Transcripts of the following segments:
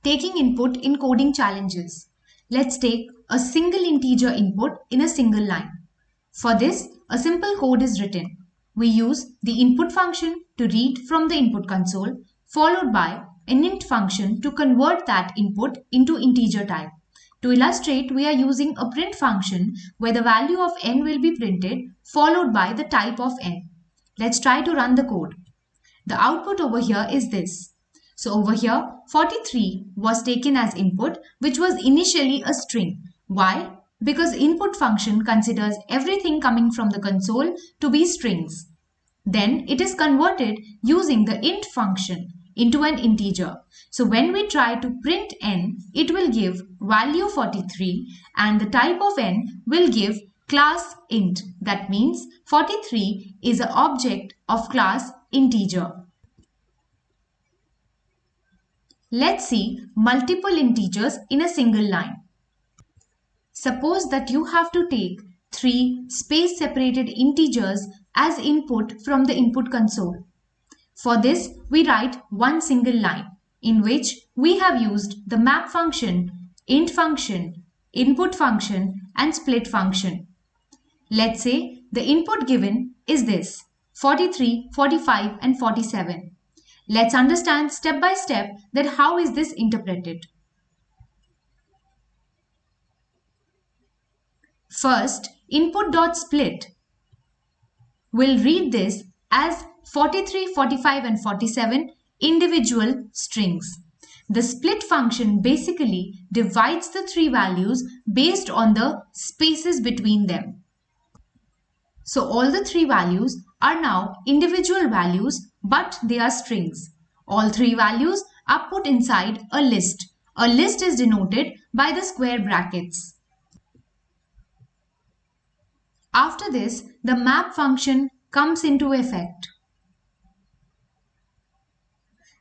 Taking input in coding challenges. Let's take a single integer input in a single line. For this, a simple code is written. We use the input function to read from the input console, followed by an int function to convert that input into integer type. To illustrate, we are using a print function where the value of n will be printed, followed by the type of n. Let's try to run the code. The output over here is this. So over here, 43 was taken as input, which was initially a string. Why? Because input function considers everything coming from the console to be strings. Then it is converted using the int function into an integer. So when we try to print n, it will give value 43 and the type of n will give class int. That means 43 is an object of class integer. Let's see multiple integers in a single line. Suppose that you have to take 3 space-separated integers as input from the input console. For this, we write one single line in which we have used the map function, int function, input function and split function. Let's say the input given is this, 43, 45 and 47. Let's understand step by step that how is this interpreted. First, input.split will read this as 43, 45 and 47 individual strings. The split function basically divides the three values based on the spaces between them. So all the three values are now individual values, but they are strings. All three values are put inside a list. A list is denoted by the square brackets. After this, the map function comes into effect.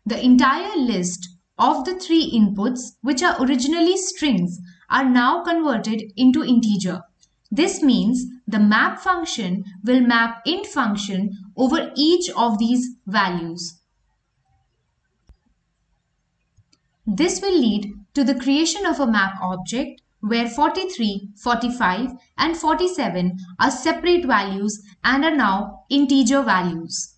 The entire list of the three inputs, which are originally strings, are now converted into integer. This means the map function will map int function over each of these values. This will lead to the creation of a map object where 43, 45 and 47 are separate values and are now integer values.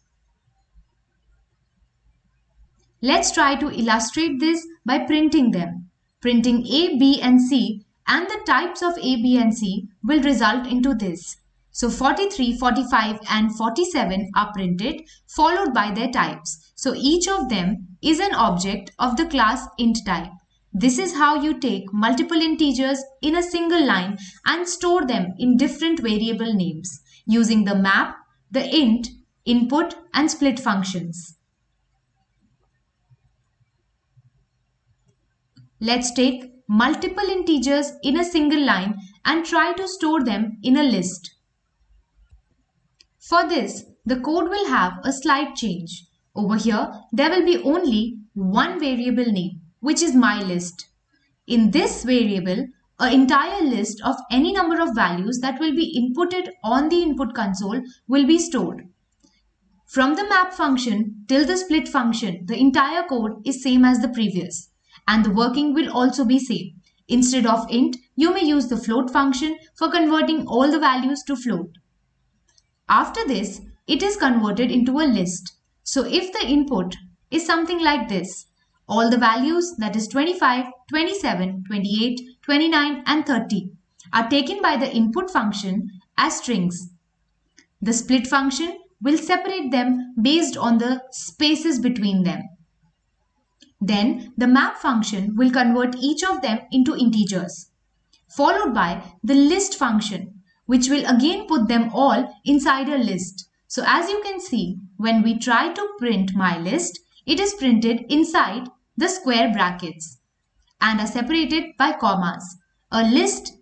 Let's try to illustrate this by printing them. Printing A, B and C and the types of A, B and C will result into this. So 43, 45 and 47 are printed followed by their types. So each of them is an object of the class int type. This is how you take multiple integers in a single line and store them in different variable names using the map, the int, input and split functions. Let's take multiple integers in a single line and try to store them in a list. For this, the code will have a slight change. Over here, there will be only one variable name, which is mylist. In this variable, an entire list of any number of values that will be inputted on the input console will be stored. From the map function till the split function, the entire code is same as the previous. And the working will also be same. Instead of int, you may use the float function for converting all the values to float. After this, it is converted into a list. So if the input is something like this, all the values, that is 25, 27, 28, 29 and 30 are taken by the input function as strings. The split function will separate them based on the spaces between them. Then the map function will convert each of them into integers, followed by the list function, which will again put them all inside a list. So as you can see, when we try to print mylist, it is printed inside the square brackets and are separated by commas. A list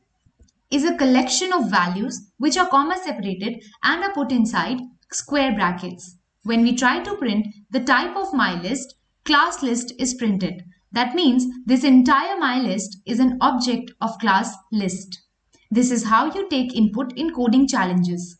is a collection of values which are comma separated and are put inside square brackets. When we try to print the type of mylist, class list is printed. That means this entire mylist is an object of class list. This is how you take input in coding challenges.